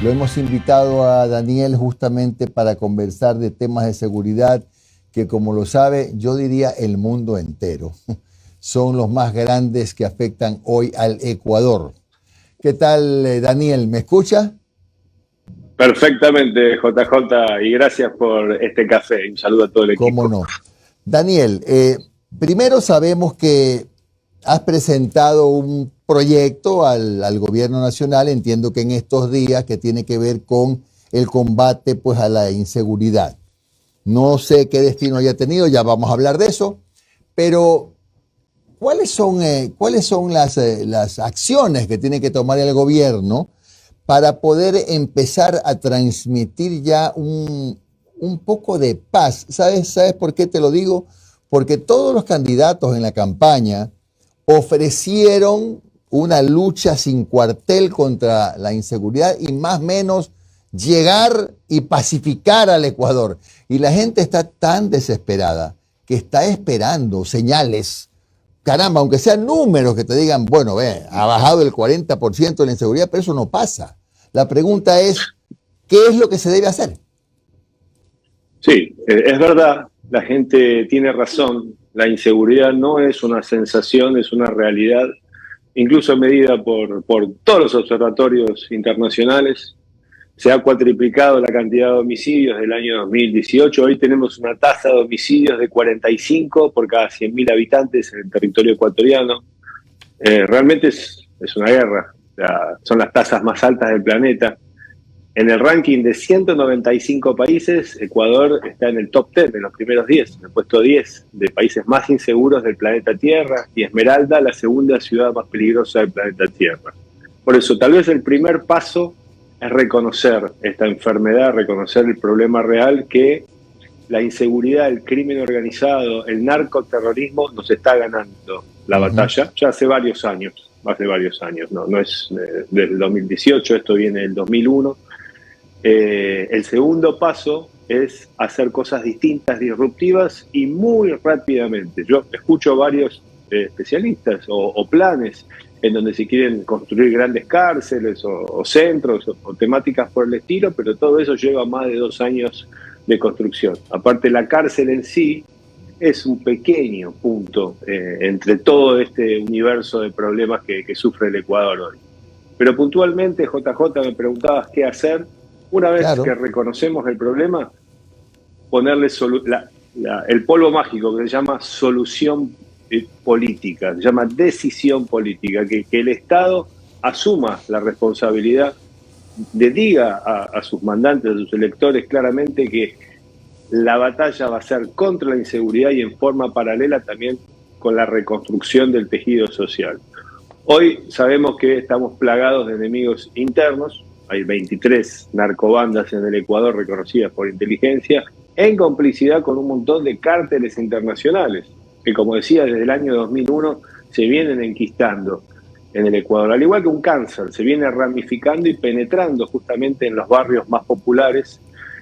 Lo hemos invitado a Daniel justamente para conversar de temas de seguridad que, como lo sabe, yo diría el mundo entero. Son los más grandes que afectan hoy al Ecuador. ¿Qué tal, Daniel? ¿Me escucha? Perfectamente, JJ, y gracias por este café. Un saludo a todo el ¿Cómo equipo. no? Daniel, primero sabemos que has presentado un proyecto al gobierno nacional, entiendo que en estos días, que tiene que ver con el combate pues, a la inseguridad. No sé qué destino haya tenido, ya vamos a hablar de eso, pero ¿cuáles son las acciones que tiene que tomar el gobierno para poder empezar a transmitir ya un poco de paz? ¿Sabes por qué te lo digo? Porque todos los candidatos en la campaña ofrecieron una lucha sin cuartel contra la inseguridad y más o menos llegar y pacificar al Ecuador. Y la gente está tan desesperada que está esperando señales. Caramba, aunque sean números que te digan, bueno, ha bajado el 40% de la inseguridad, pero eso no pasa. La pregunta es, ¿qué es lo que se debe hacer? Sí, es verdad, la gente tiene razón. La inseguridad no es una sensación, es una realidad, incluso medida por todos los observatorios internacionales. Se ha cuatriplicado la cantidad de homicidios del año 2018. Hoy tenemos una tasa de homicidios de 45 por cada 100.000 habitantes en el territorio ecuatoriano. Realmente es una guerra. O sea, son las tasas más altas del planeta. En el ranking de 195 países, Ecuador está en el top 10, en los primeros 10, en el puesto 10 de países más inseguros del planeta Tierra, y Esmeralda, la segunda ciudad más peligrosa del planeta Tierra. Por eso, tal vez el primer paso es reconocer esta enfermedad, reconocer el problema real que la inseguridad, el crimen organizado, el narcoterrorismo nos está ganando la batalla ya hace varios años, no es desde el 2018, esto viene del 2001. El segundo paso es hacer cosas distintas, disruptivas y muy rápidamente. Yo escucho varios especialistas o planes en donde se quieren construir grandes cárceles o centros o temáticas por el estilo, pero todo eso lleva más de 2 años de construcción. Aparte, la cárcel en sí es un pequeño punto entre todo este universo de problemas que sufre el Ecuador hoy. Pero puntualmente, JJ, me preguntabas qué hacer. Una vez que reconocemos el problema, ponerle el polvo mágico que se llama solución política, se llama decisión política, que el Estado asuma la responsabilidad, le diga a sus mandantes, a sus electores claramente que la batalla va a ser contra la inseguridad y en forma paralela también con la reconstrucción del tejido social. Hoy sabemos que estamos plagados de enemigos internos. Hay 23 narcobandas en el Ecuador reconocidas por inteligencia, en complicidad con un montón de cárteles internacionales, que, como decía, desde el año 2001 se vienen enquistando en el Ecuador. Al igual que un cáncer, se viene ramificando y penetrando justamente en los barrios más populares.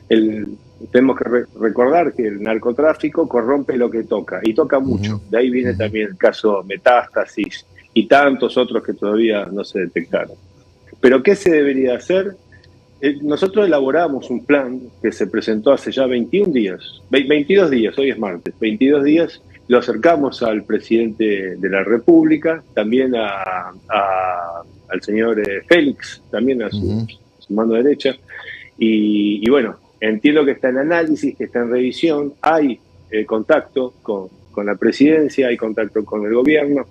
Tenemos que recordar que el narcotráfico corrompe lo que toca, y toca mucho. De ahí viene también el caso Metástasis y tantos otros que todavía no se detectaron. ¿Pero qué se debería hacer? Nosotros elaboramos un plan que se presentó hace ya 22 días, hoy es martes, 22 días, lo acercamos al presidente de la República, también al señor Félix, también a su mano derecha, y bueno, entiendo que está en análisis, que está en revisión, hay contacto con la presidencia, hay contacto con el gobierno.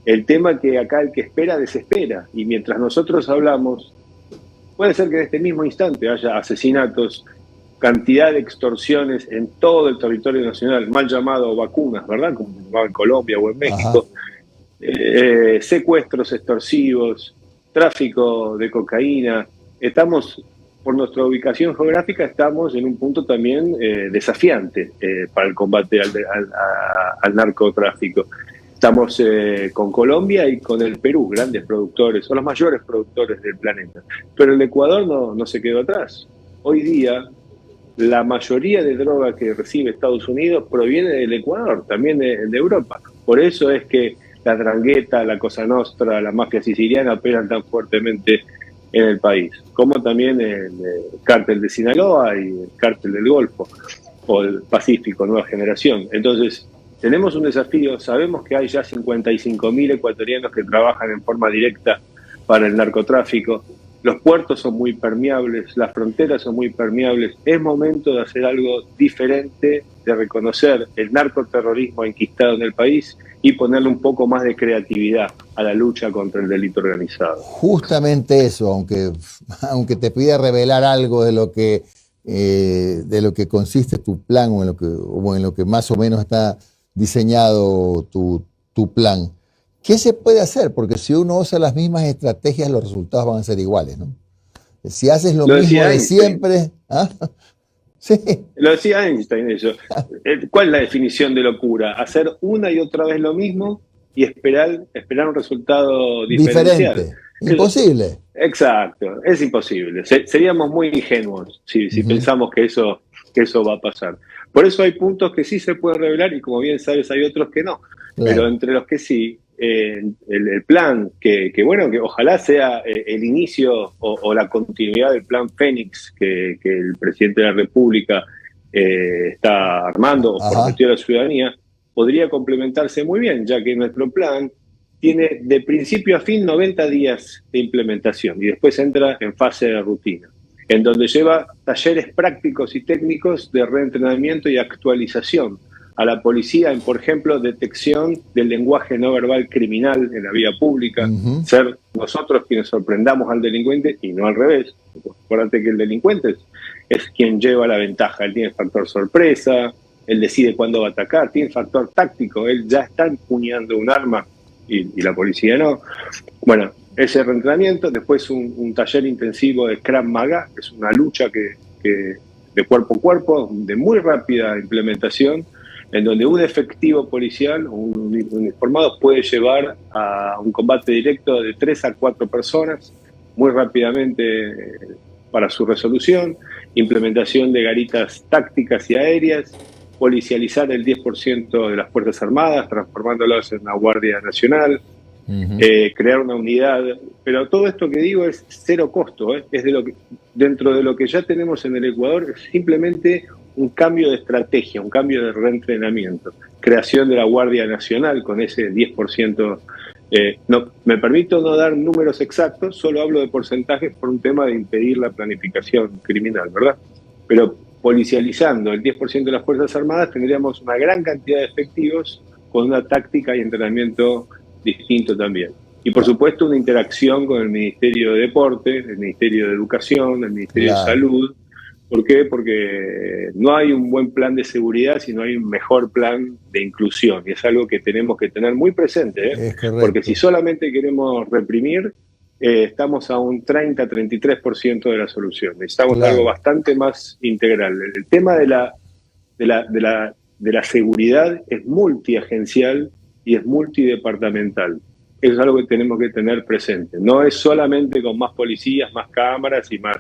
El tema que acá el que espera desespera, y mientras nosotros hablamos, puede ser que en este mismo instante haya asesinatos, cantidad de extorsiones en todo el territorio nacional, mal llamado vacunas, ¿verdad? Como se llamaba en Colombia o en México, secuestros extorsivos, tráfico de cocaína. Estamos, por nuestra ubicación geográfica, estamos en un punto también desafiante para el combate al narcotráfico. Estamos con Colombia y con el Perú, grandes productores, son los mayores productores del planeta. Pero el Ecuador no se quedó atrás. Hoy día, la mayoría de droga que recibe Estados Unidos proviene del Ecuador, también de Europa. Por eso es que la 'Ndrangheta, la Cosa Nostra, la mafia siciliana operan tan fuertemente en el país, como también el cártel de Sinaloa y el cártel del Golfo, o el Pacífico, Nueva Generación. Entonces, tenemos un desafío, sabemos que hay ya 55.000 ecuatorianos que trabajan en forma directa para el narcotráfico, los puertos son muy permeables, las fronteras son muy permeables, es momento de hacer algo diferente, de reconocer el narcoterrorismo enquistado en el país y ponerle un poco más de creatividad a la lucha contra el delito organizado. Justamente eso, aunque te pida revelar algo de lo que consiste tu plan o en lo que más o menos está diseñado tu plan. ¿Qué se puede hacer? Porque si uno usa las mismas estrategias, los resultados van a ser iguales, ¿no? Si haces lo mismo de siempre, ¿ah? Sí. Lo decía Einstein eso. ¿Cuál es la definición de locura? Hacer una y otra vez lo mismo y esperar un resultado diferencial. Diferente. Imposible. Exacto, es imposible. Seríamos muy ingenuos si pensamos que eso va a pasar. Por eso hay puntos que sí se pueden revelar y como bien sabes hay otros que no. Claro. Pero entre los que sí, el plan, que ojalá sea el inicio o la continuidad del plan Fénix que el presidente de la República está armando o prometió a la ciudadanía, podría complementarse muy bien, ya que nuestro plan tiene de principio a fin 90 días de implementación y después entra en fase de rutina, en donde lleva talleres prácticos y técnicos de reentrenamiento y actualización a la policía en, por ejemplo, detección del lenguaje no verbal criminal en la vía pública, ser nosotros quienes sorprendamos al delincuente y no al revés. Acuérdate que el delincuente es quien lleva la ventaja, él tiene factor sorpresa, él decide cuándo va a atacar, tiene factor táctico, él ya está empuñando un arma y la policía no. Bueno, ese reentrenamiento, después un taller intensivo de Krav Maga, que es una lucha de cuerpo a cuerpo, de muy rápida implementación, en donde un efectivo policial, un uniformado, puede llevar a un combate directo de 3 a 4 personas, muy rápidamente para su resolución, implementación de garitas tácticas y aéreas, policializar el 10% de las Fuerzas Armadas, transformándolas en una Guardia Nacional, crear una unidad, pero todo esto que digo es cero costo, es dentro de lo que ya tenemos en el Ecuador, es simplemente un cambio de estrategia, un cambio de reentrenamiento, creación de la Guardia Nacional con ese 10%. No, me permito no dar números exactos, solo hablo de porcentajes por un tema de impedir la planificación criminal, ¿verdad? Pero policializando el 10% de las Fuerzas Armadas tendríamos una gran cantidad de efectivos con una táctica y entrenamiento distinto también. Y por supuesto una interacción con el Ministerio de Deporte, el Ministerio de Educación, el Ministerio de Salud. ¿Por qué? Porque no hay un buen plan de seguridad, sino hay un mejor plan de inclusión. Y es algo que tenemos que tener muy presente, porque si solamente queremos reprimir, estamos a un 30-33% de la solución. Necesitamos algo bastante más integral. El tema de la seguridad es multiagencial y es multidepartamental. Eso es algo que tenemos que tener presente. No es solamente con más policías, más cámaras y más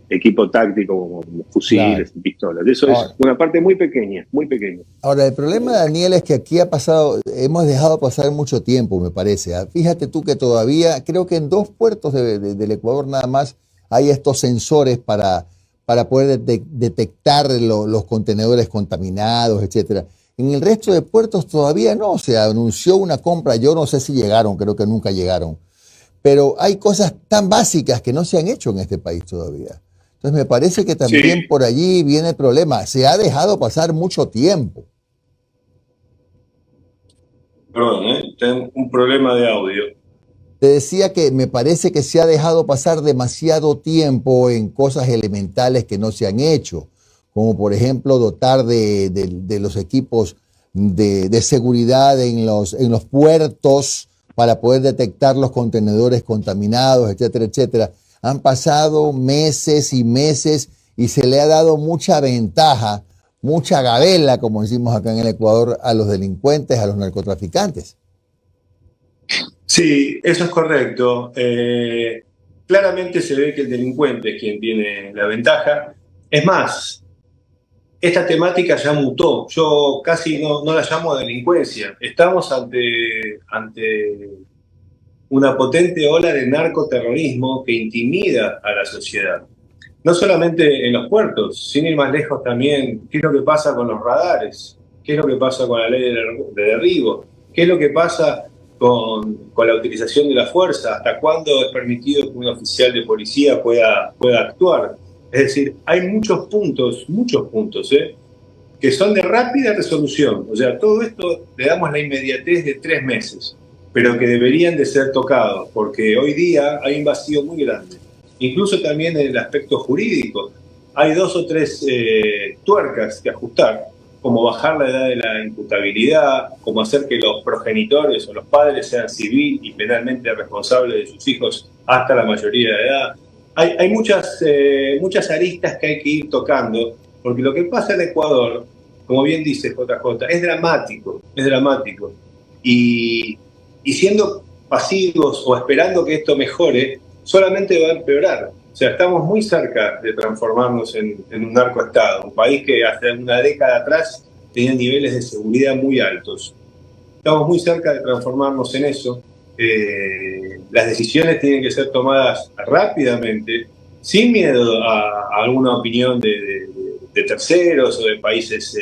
equipo táctico como fusiles y pistolas. Eso es una parte muy pequeña, muy pequeña. Ahora, el problema, Daniel, es que aquí hemos dejado pasar mucho tiempo, me parece. Fíjate tú que todavía, creo que en 2 puertos del Ecuador nada más hay estos sensores para poder detectar los contenedores contaminados, etcétera. En el resto de puertos todavía no, se anunció una compra, yo no sé si llegaron, creo que nunca llegaron, pero hay cosas tan básicas que no se han hecho en este país todavía. Entonces me parece que también por allí viene el problema, se ha dejado pasar mucho tiempo. Perdón, tengo un problema de audio. Te decía que me parece que se ha dejado pasar demasiado tiempo en cosas elementales que no se han hecho, como por ejemplo dotar de los equipos de seguridad en los puertos para poder detectar los contenedores contaminados, etcétera, etcétera. Han pasado meses y meses y se le ha dado mucha ventaja, mucha gabela, como decimos acá en el Ecuador, a los delincuentes, a los narcotraficantes. Sí, eso es correcto. Claramente se ve que el delincuente es quien tiene la ventaja. Es más, esta temática ya mutó. Yo casi no la llamo delincuencia. Estamos ante una potente ola de narcoterrorismo que intimida a la sociedad. No solamente en los puertos, sin ir más lejos también, qué es lo que pasa con los radares, qué es lo que pasa con la ley de derribo, qué es lo que pasa con la utilización de la fuerza, hasta cuándo es permitido que un oficial de policía pueda actuar. Es decir, hay muchos puntos, que son de rápida resolución. O sea, todo esto le damos la inmediatez de 3 meses, pero que deberían de ser tocados, porque hoy día hay un vacío muy grande. Incluso también en el aspecto jurídico. Hay 2 o 3 tuercas que ajustar, como bajar la edad de la imputabilidad, como hacer que los progenitores o los padres sean civil y penalmente responsables de sus hijos hasta la mayoría de edad. Hay muchas aristas que hay que ir tocando, porque lo que pasa en Ecuador, como bien dice JJ, es dramático. Y siendo pasivos o esperando que esto mejore, solamente va a empeorar. O sea, estamos muy cerca de transformarnos en un narcoestado, un país que hace una década atrás tenía niveles de seguridad muy altos. Estamos muy cerca de transformarnos en eso. Las decisiones tienen que ser tomadas rápidamente, sin miedo a alguna opinión de terceros o de países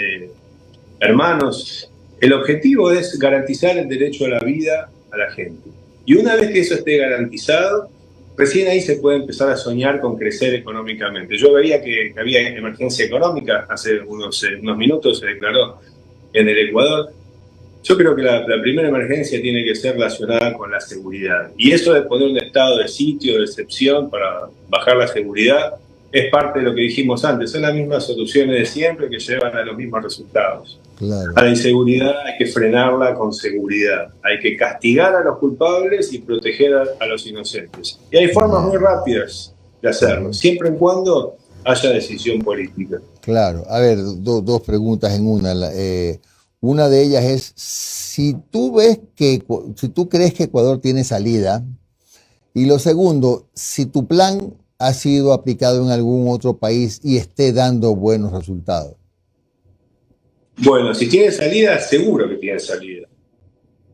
hermanos. El objetivo es garantizar el derecho a la vida a la gente. Y una vez que eso esté garantizado, recién ahí se puede empezar a soñar con crecer económicamente. Yo veía que había emergencia económica, hace unos minutos se declaró en el Ecuador. Yo creo que la primera emergencia tiene que ser relacionada con la seguridad. Y eso de poner un estado de sitio, de excepción para bajar la seguridad, es parte de lo que dijimos antes. Son las mismas soluciones de siempre que llevan a los mismos resultados. Claro. A la inseguridad hay que frenarla con seguridad. Hay que castigar a los culpables y proteger a los inocentes. Y hay formas muy rápidas de hacerlo, siempre y cuando haya decisión política. Claro. A ver, dos preguntas en una. Una de ellas es, si tú crees que Ecuador tiene salida, y lo segundo, si tu plan ha sido aplicado en algún otro país y esté dando buenos resultados. Bueno, si tiene salida, seguro que tiene salida.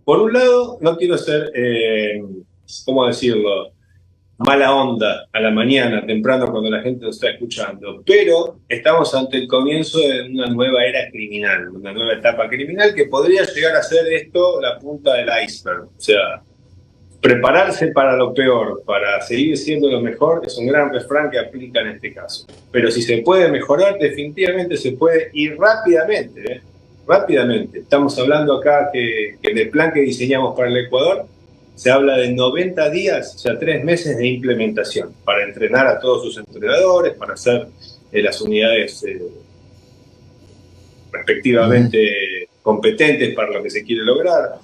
Por un lado, no quiero ser, ¿cómo decirlo?, mala onda a la mañana, temprano, cuando la gente nos está escuchando, pero estamos ante el comienzo de una nueva era criminal, una nueva etapa criminal que podría llegar a ser esto la punta del iceberg. O sea, prepararse para lo peor, para seguir siendo lo mejor, es un gran refrán que aplica en este caso. Pero si se puede mejorar, definitivamente se puede ir rápidamente, rápidamente. Estamos hablando acá que en el plan que diseñamos para el Ecuador se habla de 90 días, o sea, 3 meses de implementación, para entrenar a todos sus entrenadores, para hacer las unidades respectivamente competentes para lo que se quiere lograr.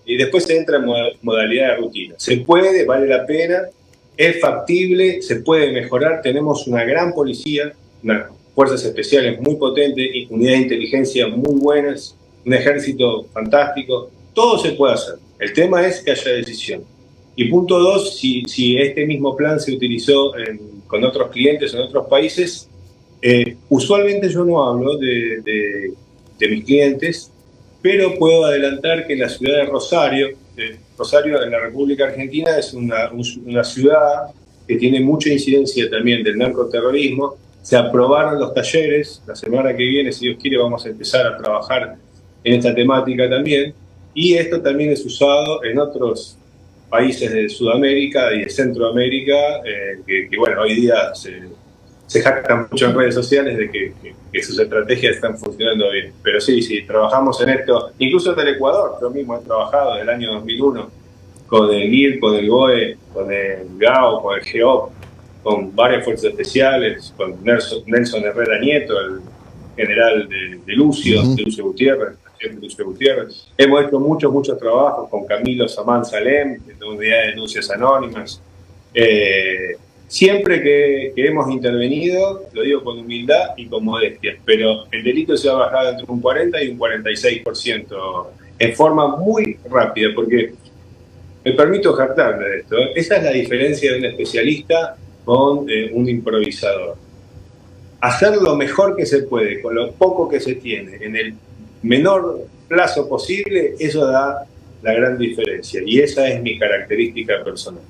Y después se entra en modalidad de rutina. Se puede, vale la pena, es factible, se puede mejorar. Tenemos una gran policía, unas fuerzas especiales muy potentes, unidades de inteligencia muy buenas, un ejército fantástico. Todo se puede hacer. El tema es que haya decisión. Y punto 2, si este mismo plan se utilizó con otros clientes en otros países, usualmente yo no hablo de mis clientes, pero puedo adelantar que en la ciudad de Rosario, en la República Argentina, es una ciudad que tiene mucha incidencia también del narcoterrorismo. Se aprobaron los talleres, la semana que viene, si Dios quiere, vamos a empezar a trabajar en esta temática también, y esto también es usado en otros países de Sudamérica y de Centroamérica, que bueno, hoy día se jactan mucho en redes sociales de que sus estrategias están funcionando bien. Pero sí, trabajamos en esto, incluso en el Ecuador. Yo mismo he trabajado desde el año 2001 con el GIR, con el GOE, con el GAO, con el GEOP, con varias fuerzas especiales, con Nelson Herrera Nieto, el general de Lucio, de Lucio Gutiérrez. Hemos hecho muchos trabajos con Camilo Samán Salem, de la Unidad de Denuncias Anónimas. Siempre que hemos intervenido, lo digo con humildad y con modestia, pero el delito se ha bajado entre un 40 y un 46% en forma muy rápida, porque me permito jactarme de esto. Esa es la diferencia de un especialista con un improvisador. Hacer lo mejor que se puede, con lo poco que se tiene, en el menor plazo posible, eso da resultados. la gran diferencia. Y esa es mi característica personal.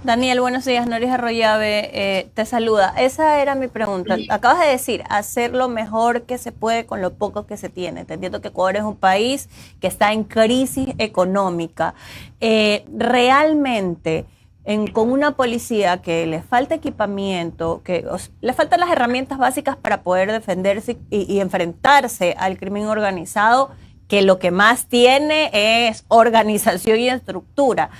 Daniel, buenos días. Noris Arroyave te saluda. Esa era mi pregunta. Acabas de decir, hacer lo mejor que se puede con lo poco que se tiene. Entendiendo que Ecuador es un país que está en crisis económica. Realmente, con una policía que le falta equipamiento, que le faltan las herramientas básicas para poder defenderse y enfrentarse al crimen organizado, que lo que más tiene es organización y estructura.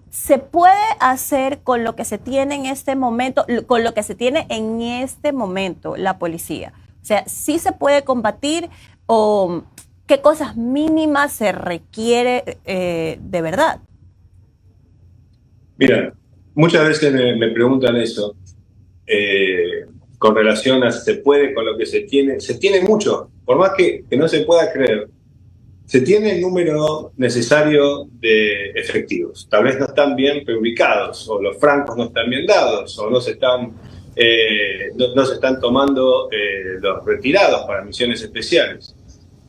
¿Se puede hacer con lo que se tiene en este momento, la policía? O sea, ¿sí se puede combatir o qué cosas mínimas se requiere de verdad? Mira, muchas veces me preguntan eso con relación a si se puede con lo que se tiene. Se tiene mucho, por más que no se pueda creer. Se tiene el número necesario de efectivos. Tal vez no están bien reubicados, o los francos no están bien dados, o no se están tomando los retirados para misiones especiales.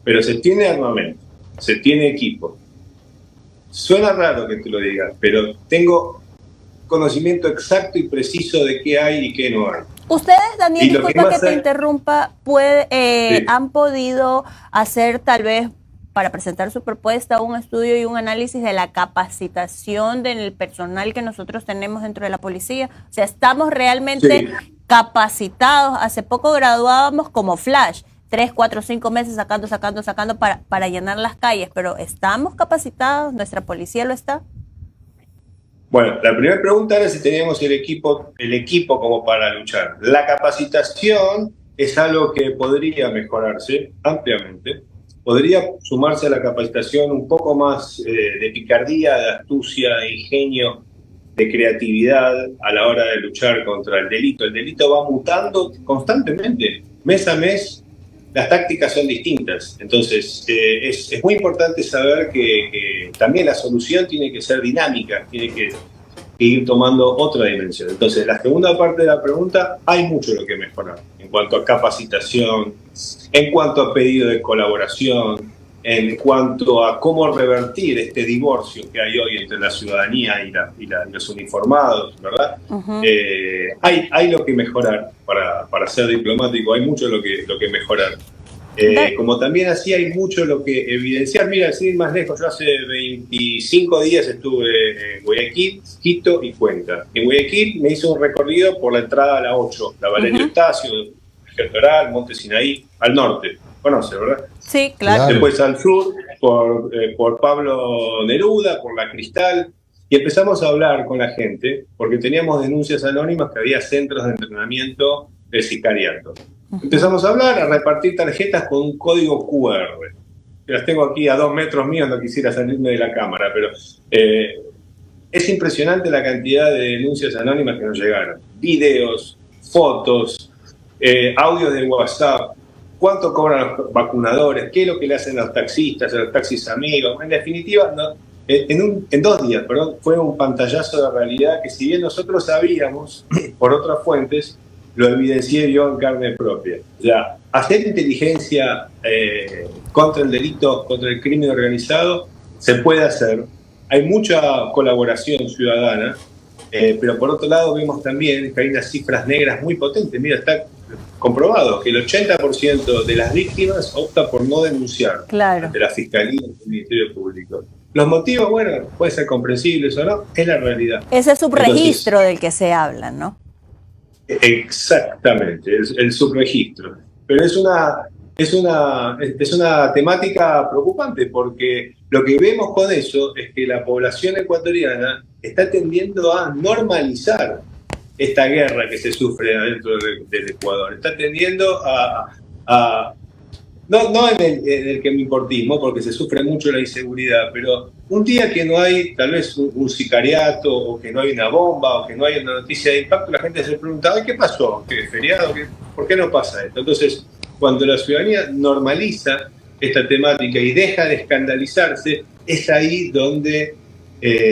Pero se tiene armamento, se tiene equipo. Suena raro que te lo diga, pero tengo conocimiento exacto y preciso de qué hay y qué no hay. Ustedes, Daniel, disculpa que te interrumpa, sí, han podido hacer tal vez, para presentar su propuesta, un estudio y un análisis de la capacitación del personal que nosotros tenemos dentro de la policía. O sea, estamos realmente capacitados. Hace poco graduábamos como flash, 3, 4, 5 meses sacando para llenar las calles, pero ¿estamos capacitados? ¿Nuestra policía lo está? Bueno, la primera pregunta era si teníamos el equipo como para luchar. La capacitación es algo que podría mejorarse ampliamente. Podría sumarse a la capacitación un poco más de picardía, de astucia, de ingenio, de creatividad a la hora de luchar contra el delito. El delito va mutando constantemente. Mes a mes las tácticas son distintas. Entonces es muy importante saber que también la solución tiene que ser dinámica, tiene que ir tomando otra dimensión. Entonces, la segunda parte de la pregunta, hay mucho lo que mejorar en cuanto a capacitación, en cuanto a pedido de colaboración, en cuanto a cómo revertir este divorcio que hay hoy entre la ciudadanía y los uniformados, ¿verdad? Uh-huh. Hay lo que mejorar para ser diplomático, hay mucho lo que mejorar. Como también así hay mucho lo que evidenciar. Mira, sin ir más lejos, yo hace 25 días estuve en Guayaquil, Quito y Cuenca. En Guayaquil me hice un recorrido por la entrada a la 8, la Valerio Estacio, Gertoral, Monte Sinaí, al norte. Conoce, ¿verdad? Sí, claro. Después al sur, por Pablo Neruda, por La Cristal. Y empezamos a hablar con la gente, porque teníamos denuncias anónimas que había centros de entrenamiento del sicariato. Empezamos a hablar, a repartir tarjetas con un código QR. Las tengo aquí a 2 metros míos, no quisiera salirme de la cámara, pero es impresionante la cantidad de denuncias anónimas que nos llegaron. Videos, fotos, audios de WhatsApp, cuánto cobran los vacunadores, qué es lo que le hacen a los taxistas, a los taxis amigos. En definitiva, no, en 2 días, fue un pantallazo de realidad que, si bien nosotros sabíamos por otras fuentes, lo evidencié yo en carne propia. Ya, hacer inteligencia contra el delito, contra el crimen organizado, se puede hacer. Hay mucha colaboración ciudadana, pero por otro lado vemos también que hay unas cifras negras muy potentes. Mira, está comprobado que el 80% de las víctimas opta por no denunciar ante la Fiscalía y el Ministerio Público. Los motivos, bueno, pueden ser comprensibles o no, es la realidad. Ese subregistro del que se habla, ¿no? Exactamente, el subregistro. Pero es una temática preocupante, porque lo que vemos con eso es que la población ecuatoriana está tendiendo a normalizar esta guerra que se sufre adentro del Ecuador. Está tendiendo no en el quemiportismo, porque se sufre mucho la inseguridad, pero un día que no hay tal vez un sicariato, o que no hay una bomba, o que no hay una noticia de impacto, la gente se pregunta, ¿qué pasó? ¿Qué feriado? ¿Por qué no pasa esto? Entonces, cuando la ciudadanía normaliza esta temática y deja de escandalizarse, es ahí donde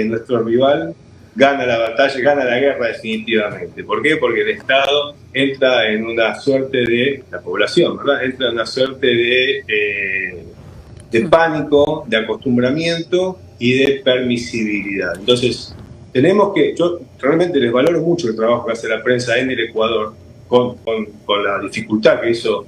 nuestro rival gana la batalla, gana la guerra definitivamente. ¿Por qué? Porque el Estado entra en una suerte de, la población, ¿verdad? Entra en una suerte de de pánico, de acostumbramiento y de permisibilidad. Entonces, yo realmente les valoro mucho el trabajo que hace la prensa en el Ecuador, con la dificultad que eso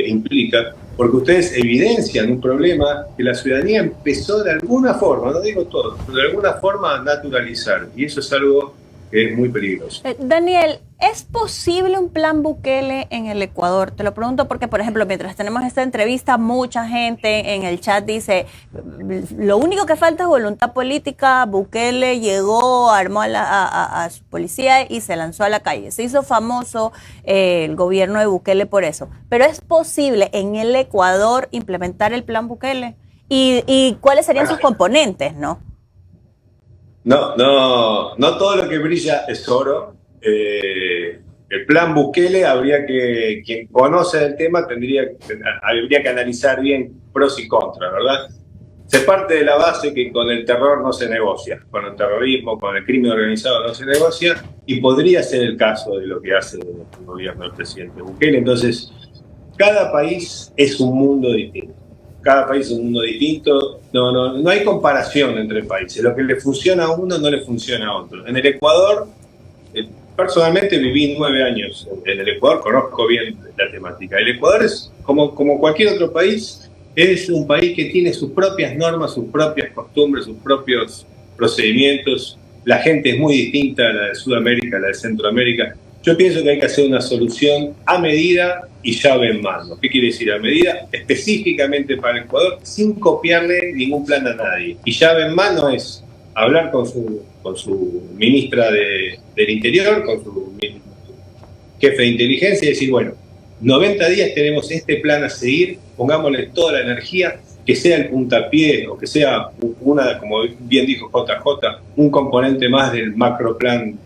implica, porque ustedes evidencian un problema que la ciudadanía empezó de alguna forma, no digo todo, pero de alguna forma a naturalizar, y eso es algo que es muy peligroso. Daniel, ¿es posible un plan Bukele en el Ecuador? Te lo pregunto porque, por ejemplo, mientras tenemos esta entrevista, mucha gente en el chat dice, lo único que falta es voluntad política. Bukele llegó, armó a su policía y se lanzó a la calle. Se hizo famoso el gobierno de Bukele por eso. Pero ¿es posible en el Ecuador implementar el plan Bukele? ¿Y cuáles serían sus componentes, no? No todo lo que brilla es oro. El plan Bukele quien conoce el tema habría que analizar bien pros y contras, ¿verdad? Se parte de la base que con el terror no se negocia, con el terrorismo, con el crimen organizado no se negocia, y podría ser el caso de lo que hace el gobierno del presidente Bukele. Entonces, cada país es un mundo distinto. Cada país es un mundo distinto, no hay comparación entre países. Lo que le funciona a uno no le funciona a otro. En el Ecuador, personalmente viví 9 años en el Ecuador, conozco bien la temática. El Ecuador es, como cualquier otro país, es un país que tiene sus propias normas, sus propias costumbres, sus propios procedimientos. La gente es muy distinta a la de Sudamérica, a la de Centroamérica. Yo pienso que hay que hacer una solución a medida y llave en mano. ¿Qué quiere decir a medida? Específicamente para el Ecuador, sin copiarle ningún plan a nadie. Y llave en mano es hablar con su ministra del Interior, con su jefe de inteligencia y decir, bueno, 90 días tenemos este plan a seguir, pongámosle toda la energía, que sea el puntapié o que sea como bien dijo JJ, un componente más del macroplan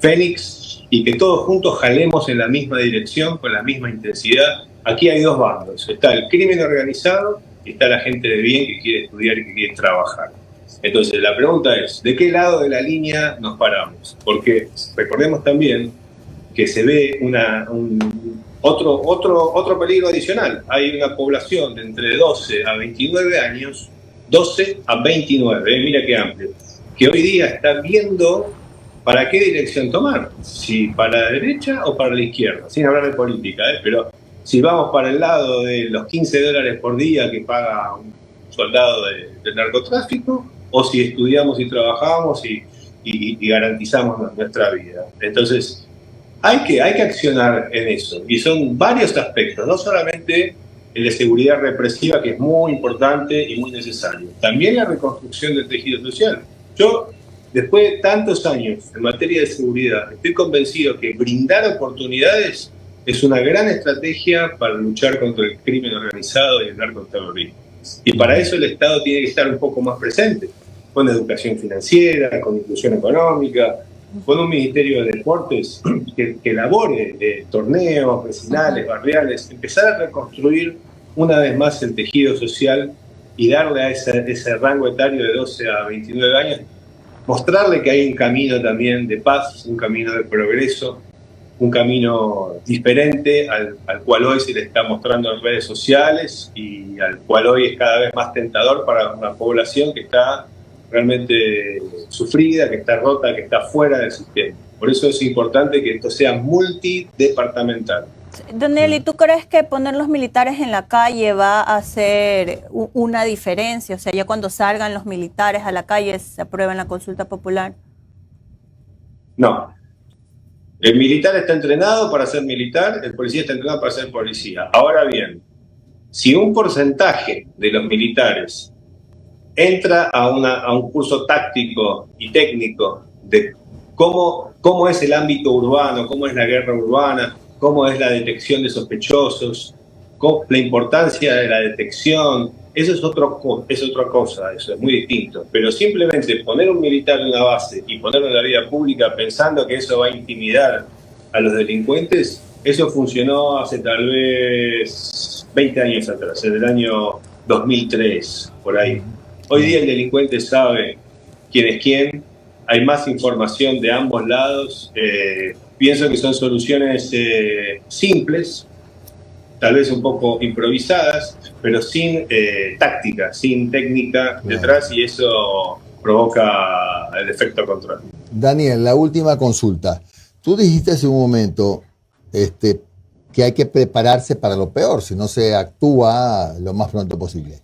Fénix, y que todos juntos jalemos en la misma dirección, con la misma intensidad. Aquí hay dos bandos, está el crimen organizado y está la gente de bien que quiere estudiar y que quiere trabajar. Entonces la pregunta es, ¿de qué lado de la línea nos paramos? Porque recordemos también que se ve otro peligro adicional. Hay una población de entre 12 a 29 años, 12 a 29, mira qué amplio, que hoy día está viendo para qué dirección tomar, si para la derecha o para la izquierda, sin hablar de política, pero si vamos para el lado de los $15 por día que paga un soldado del narcotráfico, o si estudiamos y trabajamos y garantizamos nuestra vida. Entonces, hay que accionar en eso, y son varios aspectos, no solamente el de seguridad represiva, que es muy importante y muy necesario, también la reconstrucción del tejido social. Yo, después de tantos años en materia de seguridad, estoy convencido que brindar oportunidades es una gran estrategia para luchar contra el crimen organizado y el narcoterrorismo. Y para eso el Estado tiene que estar un poco más presente, con educación financiera, con inclusión económica, con un Ministerio de Deportes que elabore torneos vecinales, barriales, empezar a reconstruir una vez más el tejido social y darle a ese rango etario de 12 a 29 años, mostrarle que hay un camino también de paz, un camino de progreso, un camino diferente al cual hoy se le está mostrando en redes sociales y al cual hoy es cada vez más tentador para una población que está realmente sufrida, que está rota, que está fuera del sistema. Por eso es importante que esto sea multidepartamental. Daniel, ¿y tú crees que poner los militares en la calle va a hacer una diferencia? O sea, ya cuando salgan los militares a la calle se aprueba en la consulta popular. No. El militar está entrenado para ser militar, el policía está entrenado para ser policía. Ahora bien, si un porcentaje de los militares entra a un curso táctico y técnico de cómo es el ámbito urbano, cómo es la guerra urbana, cómo es la detección de sospechosos, la importancia de la detección, eso es otra cosa, eso es muy distinto. Pero simplemente poner un militar en una base y ponerlo en la vida pública pensando que eso va a intimidar a los delincuentes, eso funcionó hace tal vez 20 años atrás, en el año 2003, por ahí. Hoy día el delincuente sabe quién es quién, hay más información de ambos lados. Pienso que son soluciones simples, tal vez un poco improvisadas, pero sin táctica, sin técnica detrás, y eso provoca el efecto control. Daniel, la última consulta. Tú dijiste hace un momento que hay que prepararse para lo peor, si no se actúa lo más pronto posible.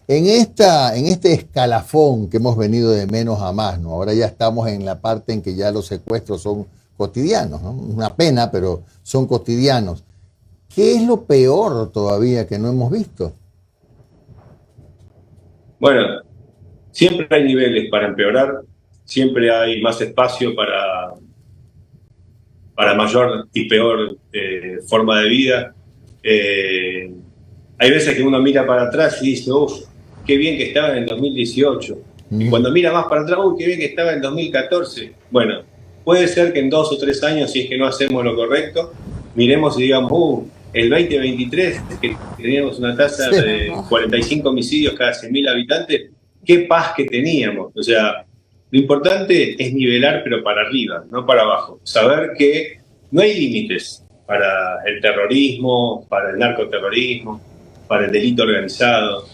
En este escalafón que hemos venido de menos a más, ¿no? Ahora ya estamos en la parte en que ya los secuestros son cotidianos, ¿no? Una pena, pero son cotidianos. ¿Qué es lo peor todavía que no hemos visto? Bueno, siempre hay niveles para empeorar, siempre hay más espacio para mayor y peor forma de vida. Hay veces que uno mira para atrás y dice, uff, qué bien que estaba en el 2018. Y cuando mira más para atrás, uy, qué bien que estaba en el 2014. Bueno, puede ser que en 2 o 3 años, si es que no hacemos lo correcto, miremos y digamos, el 2023, que teníamos una tasa de 45 homicidios cada 100.000 habitantes, qué paz que teníamos. O sea, lo importante es nivelar, pero para arriba, no para abajo. Saber que no hay límites para el terrorismo, para el narcoterrorismo, para el delito organizado.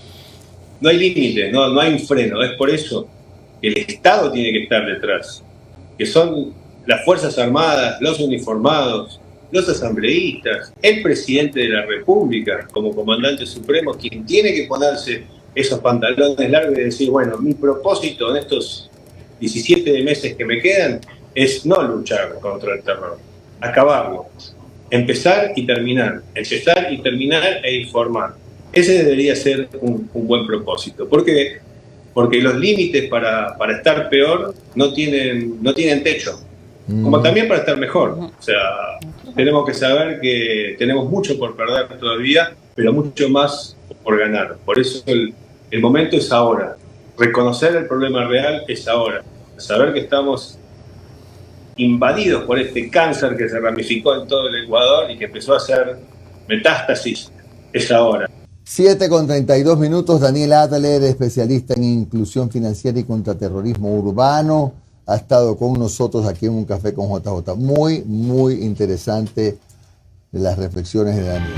No hay límites, no hay un freno. Es por eso que el Estado tiene que estar detrás, que son las Fuerzas Armadas, los uniformados, los asambleístas, el presidente de la República como comandante supremo, quien tiene que ponerse esos pantalones largos y decir, bueno, mi propósito en estos 17 meses que me quedan es no luchar contra el terror, acabarlo, empezar y terminar e informar. Ese debería ser un buen propósito. ¿Por qué? Porque los límites para estar peor no tienen techo, como también para estar mejor. O sea, tenemos que saber que tenemos mucho por perder todavía, pero mucho más por ganar. Por eso el momento es ahora. Reconocer el problema real es ahora. Saber que estamos invadidos por este cáncer que se ramificó en todo el Ecuador y que empezó a hacer metástasis es ahora. 7:32. Daniel Adler, especialista en inclusión financiera y contraterrorismo urbano, ha estado con nosotros aquí en Un Café con JJ. Muy, muy interesante las reflexiones de Daniel.